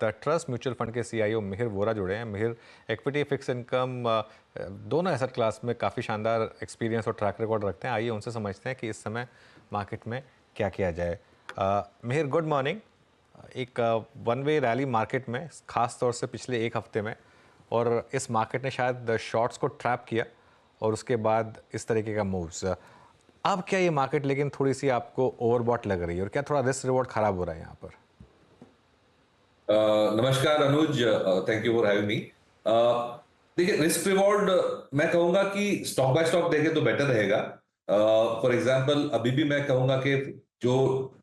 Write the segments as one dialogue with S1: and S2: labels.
S1: Trust mutual fund के CEO Mihir Vora जुड़े हैं। मिहिर इक्विटी फिक्स इनकम दोनों एसेट क्लास में काफ़ी शानदार एक्सपीरियंस और ट्रैक रिकॉर्ड रखते हैं। आइए उनसे समझते हैं कि इस समय मार्केट में क्या किया जाए। Mihir, good morning. एक वन वे रैली मार्केट में, खास तौर से पिछले एक हफ्ते में, और इस मार्केट ने शायद शॉर्ट्स को ट्रैप किया और उसके बाद इस तरीके का मूव्स। अब क्या ये मार्केट लेकिन थोड़ी सी आपको ओवरबॉट लग रही है, और क्या थोड़ा रिस्क रिवॉर्ड खराब हो रहा है यहाँ पर?
S2: नमस्कार Anuj, thank you for having me. देखिए, रिस्क रिवॉर्ड मैं कहूंगा कि स्टॉक बाय स्टॉक देखे तो बेटर रहेगा। फॉर एग्जांपल अभी भी मैं कहूंगा कि जो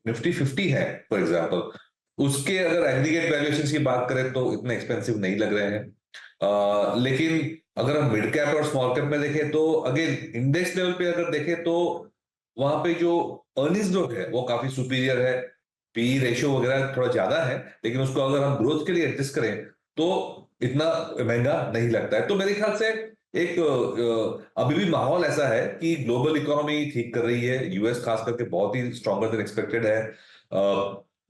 S2: निफ्टी 50 है फॉर एग्जांपल, उसके अगर एग्रीगेट वैल्यूएशन की बात करें तो इतने एक्सपेंसिव नहीं लग रहे हैं। लेकिन अगर हम मिड कैप और स्मॉल कैप में देखें तो अगेन इंडेक्स लेवल पे अगर देखें तो वहां पे जो अर्निंग्स ग्रोथ है वो काफी सुपीरियर है। पी रेशियो वगैरह थोड़ा ज्यादा है, लेकिन उसको अगर हम ग्रोथ के लिए एडजस्ट करें तो इतना महंगा नहीं लगता है। तो मेरे ख्याल से एक अभी भी माहौल ऐसा है कि ग्लोबल इकोनॉमी ठीक कर रही है। यूएस खास करके बहुत ही स्ट्रॉन्गर देन एक्सपेक्टेड है।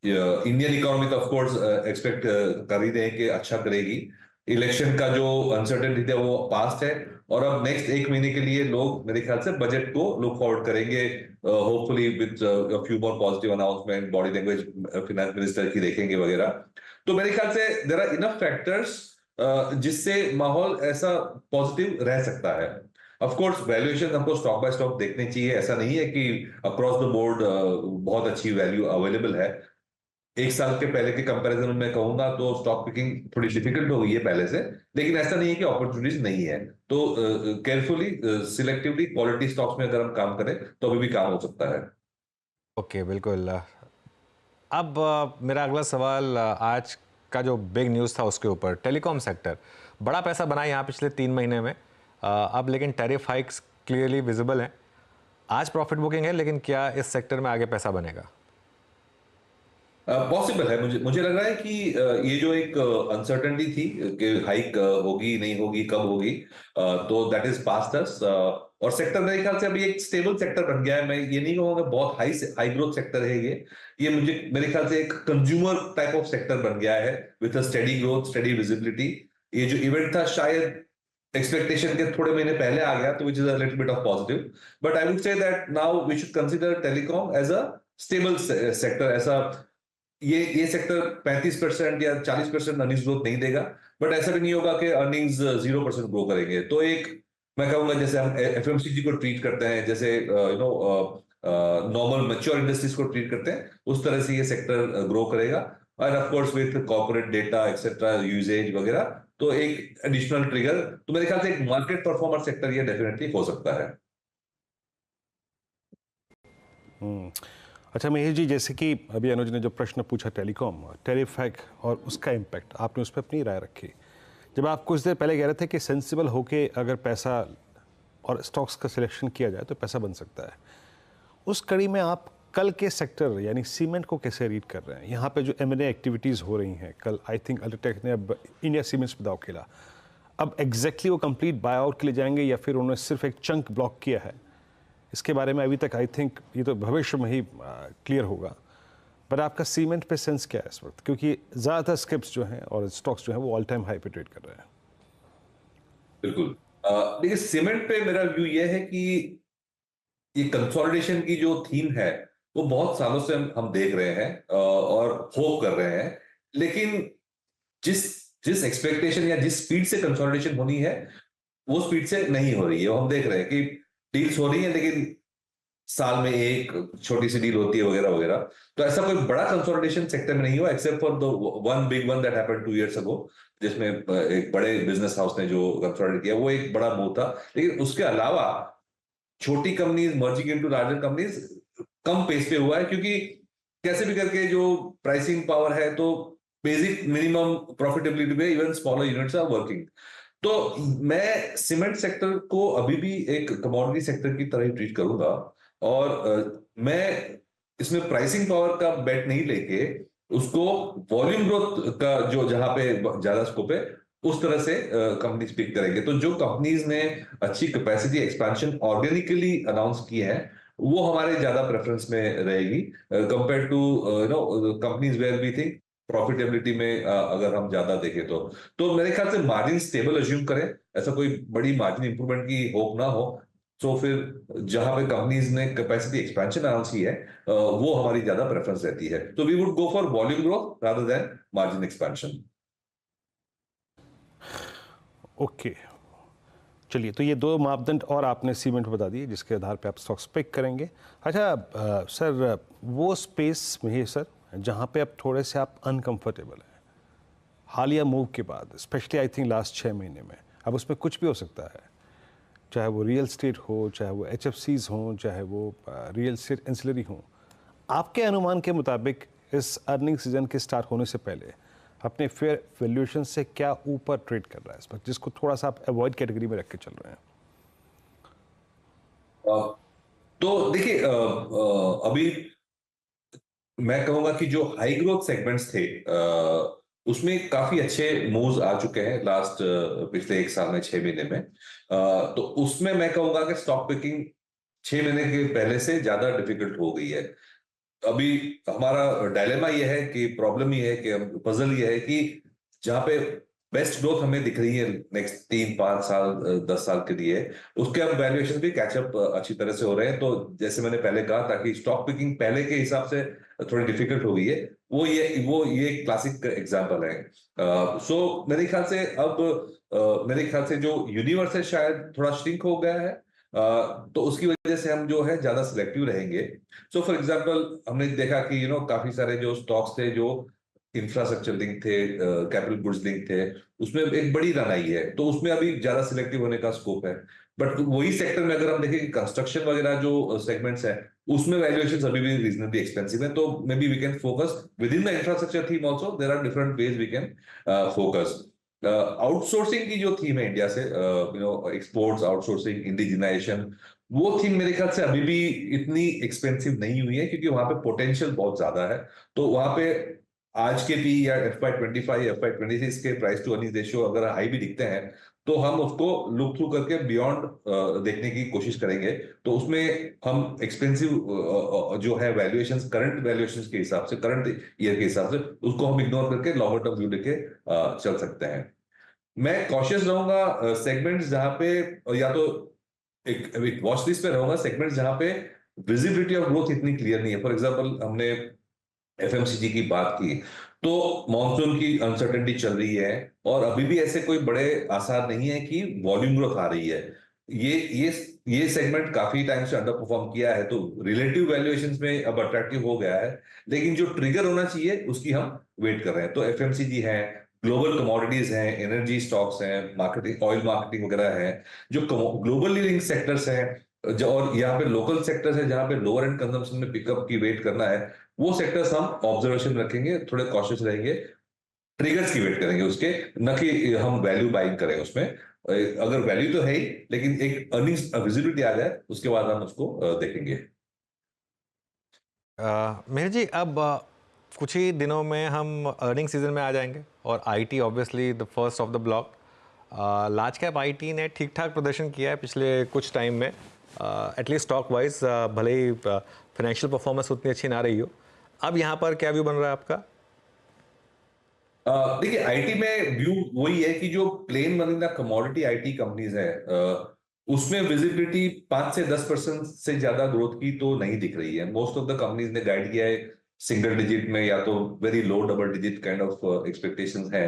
S2: इंडियन इकोनॉमी तो ऑफ कोर्स एक्सपेक्ट कर ही रहे हैं कि अच्छा करेगी। इलेक्शन का जो अनसर्टेनिटी है वो पास्ट है, और अब नेक्स्ट एक महीने के लिए लोग मेरे ख्याल से बजट को लुक फॉरवर्ड करेंगे, hopefully with few more positive announcement, body language finance minister की देखेंगे वगैरह। तो मेरे ख्याल से देयर आर इनफ फैक्टर्स जिससे माहौल ऐसा पॉजिटिव रह सकता है। ऑफ कोर्स वैल्यूएशन हमको स्टॉक बाय स्टॉक देखने चाहिए, ऐसा नहीं है कि अक्रॉस द बोर्ड बहुत अच्छी वैल्यू अवेलेबल है। एक साल के पहले के कंपैरिजन में मैं कहूंगा तो स्टॉक पिकिंग थोड़ी डिफिकल्ट हो गई है पहले से, लेकिन ऐसा नहीं है कि अपॉर्चुनिटीज नहीं है। तो केयरफुली सिलेक्टिवली क्वालिटी स्टॉक्स में अगर हम काम करें तो अभी भी काम हो सकता है।
S1: ओके, बिल्कुल। अब मेरा अगला सवाल आज का जो बिग न्यूज़ था उसके ऊपर, टेलीकॉम सेक्टर बड़ा पैसा बना यहाँ पिछले 3 महीने में। अब लेकिन टैरिफ हाइक्स क्लियरली विजिबल हैं। आज प्रॉफिट बुकिंग है, लेकिन क्या इस सेक्टर में आगे पैसा बनेगा?
S2: पॉसिबल है। मुझे मुझे लग रहा है कि ये जो एक अनसर्टेनिटी थी कि हाइक होगी नहीं होगी कब होगी, तो दैट इज पास्ट अस। और सेक्टर मेरे ख्याल से अभी एक स्टेबल सेक्टर बन गया है। मैं ये नहीं कहूंगा बहुत हाई हाई ग्रोथ सेक्टर है ये मुझे मेरे ख्याल से एक कंज्यूमर टाइप ऑफ सेक्टर बन गया है with a steady growth, steady visibility. ये जो इवेंट था शायद एक्सपेक्टेशन के थोड़े महीने पहले आ गया, तो which is a little bit of positive. But I would say that now we should consider telecom as a stable sector. ऐसा ये सेक्टर 35% या 40% अर्निंग्स ग्रोथ नहीं देगा, बट ऐसा भी नहीं होगा कि अर्निंग्स 0% ग्रो करेंगे। तो एक मैं कहूंगा जैसे हम एफएमसीजी को ट्रीट करते हैं, जैसे नॉर्मल मैच्योर इंडस्ट्रीज को ट्रीट करते हैं, उस तरह से ये सेक्टर ग्रो करेगा। और of course with corporate data etcetera usage वगैरह, तो एक एडिशनल ट्रिगर, तो मेरे ख्याल से एक मार्केट परफॉर्मर सेक्टर ये डेफिनेटली हो सकता है।
S3: हम्म। अच्छा महेश जी, जैसे कि अभी अनुज ने जो प्रश्न पूछा टेलीकॉम टैरिफ हैक और उसका इम्पैक्ट, आपने उस पर अपनी राय रखी। जब आप कुछ देर पहले कह रहे थे कि सेंसिबल होके अगर पैसा और स्टॉक्स का सिलेक्शन किया जाए तो पैसा बन सकता है, उस कड़ी में आप कल के सेक्टर यानी सीमेंट को कैसे रीड कर रहे हैं? यहाँ पे जो M&A एक्टिविटीज़ हो रही हैं, कल आई थिंक अल्ट्राटेक ने अब इंडिया सीमेंट्स पे दाव खेला। अब एग्जैक्टली वो कंप्लीट बाय आउट के लिए जाएंगे या फिर उन्होंने सिर्फ एक चंक ब्लॉक किया है? इसके बारे में अभी तक आई थिंक ये तो भविष्य में ही क्लियर होगा। पर आपका सीमेंट पे सेंस क्या है इस वक्त, क्योंकि ज़्यादातर स्किप्स जो हैं और स्टॉक्स जो हैं वो ऑल टाइम हाई पे ट्रेड कर रहे हैं?
S2: बिल्कुल। देखिए, सीमेंट पे मेरा व्यू ये है कि ये कंसोलिडेशन की जो थीम है वो बहुत सालों से हम देख रहे हैं और होप कर रहे हैं, लेकिन जिस जिस एक्सपेक्टेशन या जिस स्पीड से कंसोलिडेशन होनी है वो स्पीड से नहीं हो रही है। वो हम देख रहे हैं कि डील्स हो रही है, लेकिन साल में एक छोटी सी डील होती है वगैरह वगैरह। तो ऐसा कोई बड़ा कंसोलिडेशन सेक्टर में नहीं हुआ, except for the one big one that happened 2 years अगो, जिसमें एक बड़े बिजनेस हाउस ने जो कंसोलिडेट किया वो एक बड़ा मूव था। लेकिन उसके अलावा छोटी companies merging into larger companies कम पेस पे हुआ है, क्योंकि कैसे भी करके जो प्राइसिंग पावर है, तो बेसिक मिनिमम प्रॉफिटेबिलिटी पे even smaller units are working. तो मैं सीमेंट सेक्टर को अभी भी एक कमोडिटी सेक्टर की तरह ही ट्रीट करूंगा, और मैं इसमें प्राइसिंग पावर का बेट नहीं लेके उसको वॉल्यूम ग्रोथ का जो जहां पे ज्यादा स्कोप है उस तरह से कंपनीज पिक करेंगे। तो जो कंपनीज ने अच्छी कैपेसिटी एक्सपेंशन ऑर्गेनिकली अनाउंस की है वो हमारे ज्यादा प्रेफरेंस में रहेगी compare to companies where we think profitability में अगर हम ज्यादा देखें तो मेरे ख्याल से मार्जिन स्टेबल अज्यूम करें, ऐसा कोई बड़ी मार्जिन इंप्रूवमेंट की होप ना हो। तो फिर जहां पे कंपनीज ने कैपेसिटी एक्सपेंशन अनाउंस की है वो हमारी ज्यादा प्रेफरेंस रहती है, तो we would go for volume growth rather than margin expansion.
S3: Okay, चलिए, तो ये दो मापदंड और आपने सीमेंट बता दिए जिसके आधार पे आप स्टॉक्स पिक करेंगे। अच्छा सर, वो स्पेस में है सर जहाँ पे अब थोड़े से आप अनकंफर्टेबल हैं हालिया मूव के बाद, स्पेशली आई थिंक लास्ट 6 महीने में, अब उसमें कुछ भी हो सकता है, चाहे वो रियल स्टेट हो, चाहे वो HFCs हों, चाहे वो रियल स्टेट एंसिलरी हों। आपके अनुमान के मुताबिक इस अर्निंग सीजन के स्टार्ट होने से पहले अपने फेयर वैल्यूएशन से क्या ऊपर ट्रेड कर रहा है इस वक्त, जिसको थोड़ा सा आप अवॉइड कैटेगरी में रख के चल रहे हैं?
S2: तो देखिए अभी मैं कहूंगा कि जो हाई ग्रोथ सेगमेंट्स थे उसमें काफी अच्छे मूव्स आ चुके हैं लास्ट पिछले 1 साल में 6 महीने में। तो उसमें मैं कहूंगा कि स्टॉक पिकिंग 6 महीने के पहले से ज्यादा डिफिकल्ट हो गई है। अभी हमारा डायलेमा ये है कि प्रॉब्लम ये है कि पजल ये है कि जहां पे बेस्ट ग्रोथ हमें दिख रही है नेक्स्ट 3-5 साल 10 साल के लिए, उसके अब वैल्यूएशन भी कैचअप अच्छी तरह से हो रहे हैं। तो जैसे मैंने पहले कहा था कि स्टॉक पिकिंग पहले के हिसाब से थोड़ी डिफिकल्ट हो गई है, वो ये क्लासिक एग्जांपल है। सो मेरे ख्याल से अब मेरे ख्याल से जो यूनिवर्स है शायद थोड़ा श्रिंक हो गया है। तो उसकी वजह से हम जो है ज्यादा सिलेक्टिव रहेंगे। सो फॉर एग्जांपल हमने देखा कि काफी सारे जो स्टॉक्स थे जो इंफ्रास्ट्रक्चर लिंक थे, कैपिटल गुड्स लिंक थे, उसमें एक बड़ी रन आई है, तो उसमें अभी ज्यादा सिलेक्टिव होने का स्कोप है। बट वही सेक्टर में अगर हम देखें कि कंस्ट्रक्शन वगैरह जो सेगमेंट्स है उसमें वैल्यूएशंस अभी भी रीजनेबली एक्सपेंसिव है, तो maybe we can focus within the infrastructure theme also, there are different ways we can focus. Outsourcing की जो थीम है इंडिया से, एक्सपोर्ट्स, आउटसोर्सिंग, इंडिजिनाइजेशन, वो थीम मेरे ख्याल से अभी भी इतनी एक्सपेंसिव नहीं हुई है क्योंकि वहां पे पोटेंशियल बहुत ज्यादा है। तो वहां पे आज के पी या FY25 FY26 के प्राइस टू अर्निंग रेशियो अगर हाई भी दिखते हैं तो हम उसको लुक थ्रू करके बियॉन्ड देखने की कोशिश करेंगे। तो उसमें हम एक्सपेंसिव जो है वैल्यूएशंस, करंट वैल्यूएशंस के हिसाब से, करंट ईयर के हिसाब से, उसको हम इग्नोर करके लॉन्गर टर्म व्यू लेके चल सकते हैं। मैं कॉशियस रहूंगा सेगमेंट्स जहां पे, या तो एक वॉच लिस्ट पे रहूंगा सेगमेंट्स जहां पे विजिबिलिटी ऑफ ग्रोथ इतनी क्लियर नहीं है। फॉर एग्जांपल हमने FMCG की बात की, तो मॉनसून की अनसर्टेनिटी चल रही है और अभी भी ऐसे कोई बड़े आसार नहीं है कि वॉल्यूम ग्रोथ आ रही है। ये ये ये सेगमेंट काफी टाइम से अंडर परफॉर्म किया है, तो रिलेटिव वैल्यूएशंस में अब अट्रैक्टिव हो गया है, लेकिन जो ट्रिगर होना चाहिए उसकी हम वेट कर रहे हैं। तो FMCG है, ग्लोबल कमोडिटीज हैं, एनर्जी स्टॉक्स हैं, मार्केटिंग, ऑयल मार्केटिंग वगैरह है, जो ग्लोबली लिंक सेक्टर्स हैं, और यहाँ पे लोकल सेक्टर्स है जहां पे लोअर एंड कंजम्पशन में पिकअप की वेट करना है, वो सेक्टर्स हम ऑब्जर्वेशन रखेंगे, थोड़े कॉशियस रहेंगे, ट्रिगर्स की वेट करेंगे उसके, न कि हम वैल्यू बाइंग करें उसमें। अगर वैल्यू तो है ही, लेकिन एक अर्निंग्स विजिबिलिटी आ जाए उसके बाद हम उसको देखेंगे।
S1: मेहर जी, अब कुछ ही दिनों में हम अर्निंग सीजन में आ जाएंगे और IT obviously the first of the block. Large cap IT ने ठीक ठाक प्रदर्शन किया है पिछले कुछ टाइम में, एटलीस्ट स्टॉक वाइज, भले ही फाइनेंशियल परफॉर्मेंस उतनी अच्छी ना रही हो। अब यहाँ पर क्या व्यू बन रहा है आपका?
S2: देखिए IT में व्यू वही है कि जो plane vanilla commodity IT companies है उसमें विजिबिलिटी 5 से 10% से ज्यादा ग्रोथ की तो नहीं दिख रही है। मोस्ट ऑफ द कंपनीज ने गाइड किया है सिंगल डिजिट में या तो very low double digit kind of expectations है।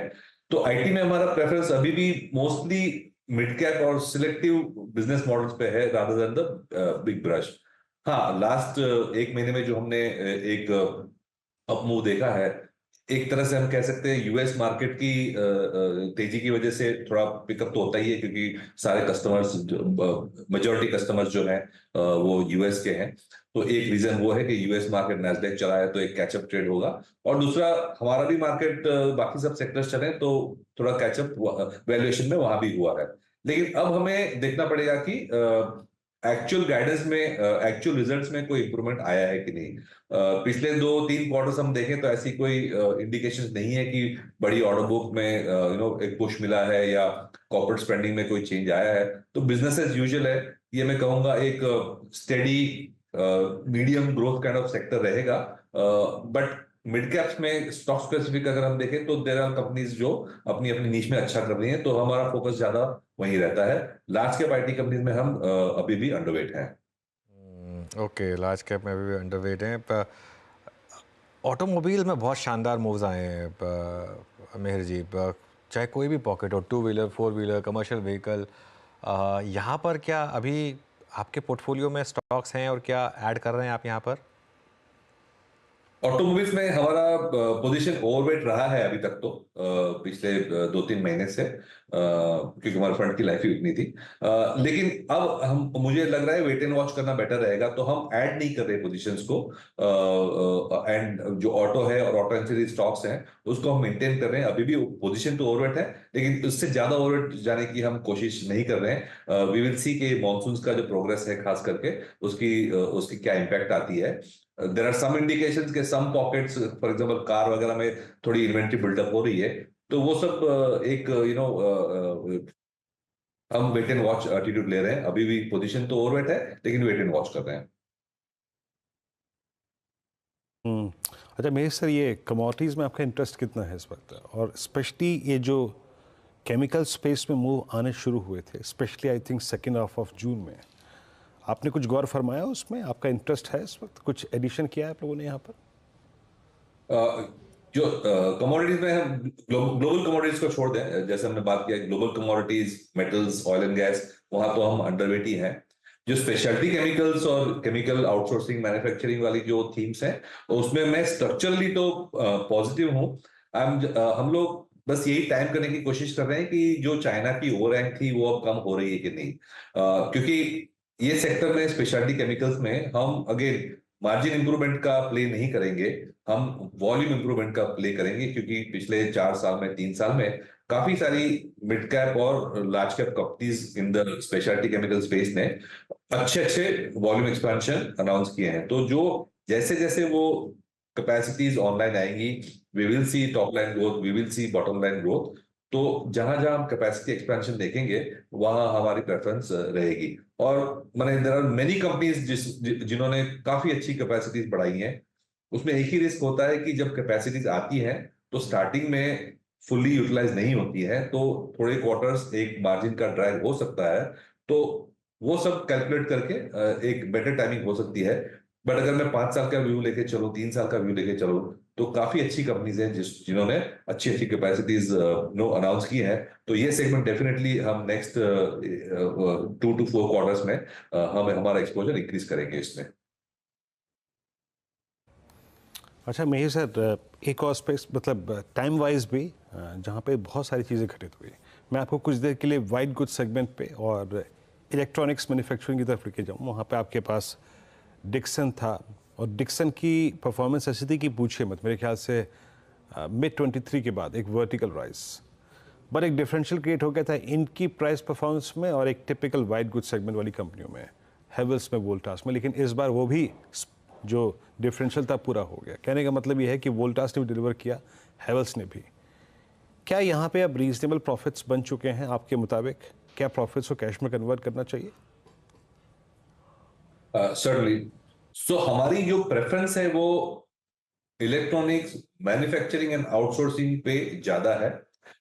S2: तो IT में हमारा प्रेफरेंस अभी भी मोस्टली मिड कैप और सिलेक्टिव बिजनेस मॉडल्स पे है rather than the big brush. हाँ, लास्ट 1 महीने में जो हमने एक अप मूव देखा है, एक तरह से हम कह सकते हैं यूएस मार्केट की तेजी की वजह से थोड़ा पिकअप तो होता ही है, क्योंकि सारे कस्टमर्स, मेजॉरिटी कस्टमर्स जो हैं वो यूएस के हैं। तो एक रीजन वो है कि यूएस मार्केट नैस्डैक चला है, तो एक कैचअप ट्रेड होगा। और दूसरा, हमारा भी मार्केट, बाकी सब सेक्टर्स चले तो थोड़ा कैचअप वैल्यूएशन में वहां भी हुआ है। लेकिन अब हमें देखना पड़ेगा कि एक्चुअल गाइडेंस में, एक्चुअल रिजल्ट्स में कोई इंप्रूवमेंट आया है कि नहीं। पिछले 2-3 क्वार्टर्स हम देखें तो ऐसी कोई इंडिकेशन नहीं है कि बड़ी ऑर्डर बुक में एक पुश मिला है या कॉर्पोरेट स्पेंडिंग में कोई चेंज आया है। तो बिजनेस एज यूजुअल है, ये मैं कहूंगा एक steady medium growth kind of sector रहेगा। बट मिड कैप्स में स्टॉक स्पेसिफिक अगर हम देखें तो देयर आर कंपनीज जो अपनी अपनी नीश में अच्छा कर रही हैं, तो हमारा फोकस ज्यादा वहीं रहता है। लार्ज कैप आईटी कंपनीज में हम अभी भी अंडरवेट हैं।
S1: ओके, लार्ज कैप में भी अंडरवेट हैं। ऑटोमोबाइल में बहुत शानदार मूव्स आए हैं मेहर जी। चाहे कोई भी पॉकेट हो, two wheeler, four wheeler, commercial vehicle, यहाँ पर क्या अभी आपके पोर्टफोलियो में स्टॉक्स हैं और क्या ऐड कर रहे हैं आप यहाँ पर?
S2: ऑटोमोबाइल्स में हमारा पोजीशन ओवरवेट रहा है अभी तक, तो पिछले 2-3 महीने से, क्योंकि हमारे फंड की लाइफ ही उतनी थी। लेकिन अब हम मुझे लग रहा है वेट एंड वॉच करना बेटर रहेगा, तो हम ऐड नहीं कर रहे पोजीशंस को। एंड जो ऑटो है और ऑटो एंसिलरी स्टॉक्स हैं उसको हम मेंटेन कर रहे हैं। अभी भी पोजीशन तो ओवरवेट है, लेकिन उससे ज्यादा ओवरवेट जाने की हम कोशिश नहीं कर रहे हैं। वी विल सी के मॉनसून का जो प्रोग्रेस है खास करके उसकी क्या इम्पैक्ट आती है। देर आर सम इंडिकेशंस के सम पॉकेट्स, फॉर एग्जांपल कार वगैरह में थोड़ी इन्वेंट्री बिल्डअप हो रही है, तो वो सब एक हम वेट एंड वॉच एटीट्यूड ले रहे हैं। अभी भी पोजीशन तो ओवरवेट है, लेकिन वेट एंड वॉच कर रहे हैं।
S3: अच्छा महेश सर, ये कमोडिटीज़ में आपका इंटरेस्ट कितना है इस वक्त, और स्पेशली ये जो केमिकल स्पेस में मूव आने शुरू हुए थे, specially I think second half of June में, आपने कुछ गौर फरमाया उसमें? आपका इंटरेस्ट है इस वक्त? कुछ एडिशन किया है आप लोगों ने यहाँ पर?
S2: जो कमोडिटीज में हम ग्लोबल कमोडिटीज को छोड़ दें, जैसे हमने बात किया global commodities, metals, oil and gas, वहां तो हम अंडरवेट ही हैं। जो स्पेशलिटी केमिकल्स और केमिकल आउटसोर्सिंग मैन्युफैक्चरिंग वाली जो थीम्स हैं, उसमें मैं स्ट्रक्चरली तो पॉजिटिव हूँ। हम लोग बस यही टाइम करने की कोशिश कर रहे हैं कि जो चाइना की ओवरहैंग थी वो अब कम हो रही है कि नहीं। क्योंकि ये सेक्टर में स्पेशलिटी केमिकल्स में हम अगेन मार्जिन इंप्रूवमेंट का प्ले नहीं करेंगे, हम वॉल्यूम इंप्रूवमेंट का प्ले करेंगे। क्योंकि पिछले 4 साल में, 3 साल में काफी सारी मिड कैप और large cap companies in the speciality chemical space ने अच्छे अच्छे वॉल्यूम एक्सपेंशन अनाउंस किए हैं। तो जो जैसे जैसे वो कैपेसिटीज ऑनलाइन आएंगी, we will see top line growth, we will see bottom line growth. तो जहां जहां हम कैपेसिटी एक्सपेंशन देखेंगे वहां हमारी प्रेफरेंस रहेगी। और मैंने देयर आर मेनी कंपनीज जिन्होंने काफी अच्छी कैपेसिटीज बढ़ाई हैं। उसमें एक ही रिस्क होता है कि जब कैपेसिटीज आती हैं तो स्टार्टिंग में फुल्ली यूटिलाइज नहीं होती है, तो थोड़े क्वार्टर्स एक मार्जिन का ड्रैग हो सकता है। तो वो सब कैलकुलेट करके एक बेटर टाइमिंग हो सकती है। बट अगर मैं 5 साल का व्यू लेके चलूं, 3 साल का व्यू लेके चलूं, तो काफी अच्छी कंपनीज हैं जिन्होंने अच्छी अच्छी कैपेसिटीज नो अनाउंस की है। तो ये सेगमेंट डेफिनेटली हम नेक्स्ट 2 to 4 क्वार्टर्स में हम हमारा एक्सपोजर इंक्रीज करेंगे इसमें।
S3: अच्छा महेश सर, एक और स्पेस, मतलब टाइम वाइज भी जहाँ पे बहुत सारी चीज़ें घटित हुई, मैं आपको कुछ देर के लिए वाइट गुड सेगमेंट पे और इलेक्ट्रॉनिक्स मैन्युफैक्चरिंग की तरफ लेके जाऊँ। वहाँ पे आपके पास डिक्सन था, और डिक्सन की परफॉर्मेंस ऐसी थी कि पूछिए मत। मेरे ख्याल से मिड 23 के बाद एक वर्टिकल राइज, बट एक डिफरेंशियल क्रिएट हो गया था इनकी प्राइस परफॉर्मेंस में और एक टिपिकल वाइट गुड सेगमेंट वाली कंपनियों में, हेवल्स में, वोल्टास में। लेकिन इस बार वो भी जो डिफरेंशियल था पूरा हो गया। कहने का मतलब ये है कि वोल्टास ने भी डिलीवर किया, हेवल्स ने भी। क्या यहाँ पे अब रीजनेबल प्रॉफिट्स बन चुके हैं आपके मुताबिक? क्या प्रॉफिट्स को कैश में कन्वर्ट करना चाहिए?
S2: सर्टनली। सो हमारी जो प्रेफरेंस है वो इलेक्ट्रॉनिक्स, मैन्युफैक्चरिंग एंड आउटसोर्सिंग पे ज्यादा है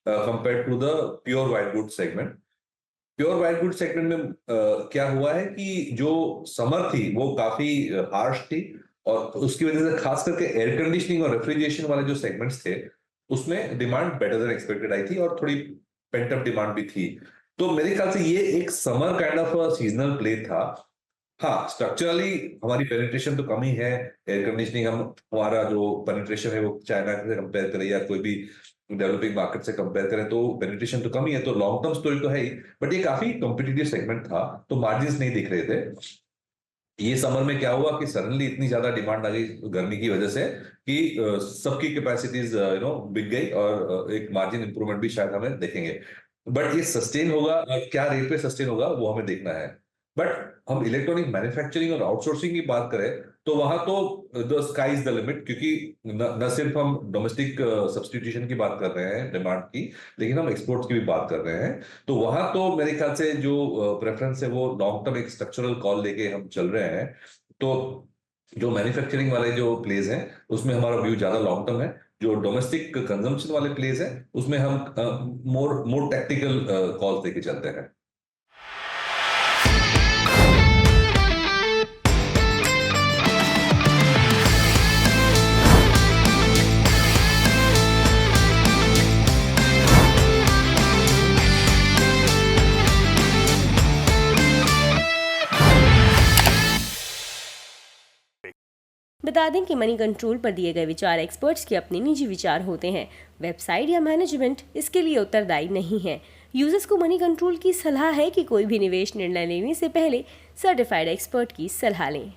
S2: compare to the pure white good segment. Pure white good segment में क्या हुआ है कि जो समर थी वो काफी हार्श थी, और उसकी वजह से खास करके एयर कंडीशनिंग और रेफ्रिजरेशन वाले जो सेगमेंट्स थे उसमें डिमांड बेटर देन एक्सपेक्टेड आई थी, और थोड़ी पेंट अप डिमांड भी थी। तो मेरे ख्याल से ये एक summer kind of seasonal play था। हाँ, स्ट्रक्चरली हमारी पेनिट्रेशन तो कम ही है। एयर कंडीशनिंग हमारा जो पेनिट्रेशन है वो चाइना से कंपेयर करें या कोई भी डेवलपिंग मार्केट से कंपेयर करें तो पेनिट्रेशन तो कम ही है। तो लॉन्ग टर्म स्टोरी तो है ही, बट ये काफी कॉम्पिटिटिव सेगमेंट था, तो मार्जिन नहीं दिख रहे थे। ये समर में क्या हुआ कि सडनली इतनी ज्यादा डिमांड आ गई गर्मी की वजह से कि सबकी कैपेसिटीज बिक गई, और एक मार्जिन इंप्रूवमेंट भी शायद हमें देखेंगे। बट ये सस्टेन होगा और क्या रेट पे सस्टेन होगा वो हमें देखना है। बट हम इलेक्ट्रॉनिक मैन्युफैक्चरिंग और आउटसोर्सिंग की बात करें तो वहां तो the sky is the limit, क्योंकि न सिर्फ हम डोमेस्टिक सब्सटीट्यूशन की बात कर रहे हैं डिमांड की, लेकिन हम एक्सपोर्ट्स की भी बात कर रहे हैं। तो वहां तो मेरे ख्याल से जो प्रेफरेंस है वो लॉन्ग टर्म एक स्ट्रक्चरल कॉल लेके हम चल रहे हैं। तो जो मैन्युफैक्चरिंग वाले जो प्लेस हैं उसमें हमारा व्यू ज्यादा लॉन्ग टर्म है। जो डोमेस्टिक कंजम्पशन वाले प्लेस हैं उसमें हम मोर टैक्टिकल कॉल्स लेके चलते हैं।
S4: बता दें कि मनी कंट्रोल पर दिए गए विचार एक्सपर्ट्स के अपने निजी विचार होते हैं। वेबसाइट या मैनेजमेंट इसके लिए उत्तरदायी नहीं है। यूजर्स को मनी कंट्रोल की सलाह है कि कोई भी निवेश निर्णय लेने से पहले सर्टिफाइड एक्सपर्ट की सलाह लें।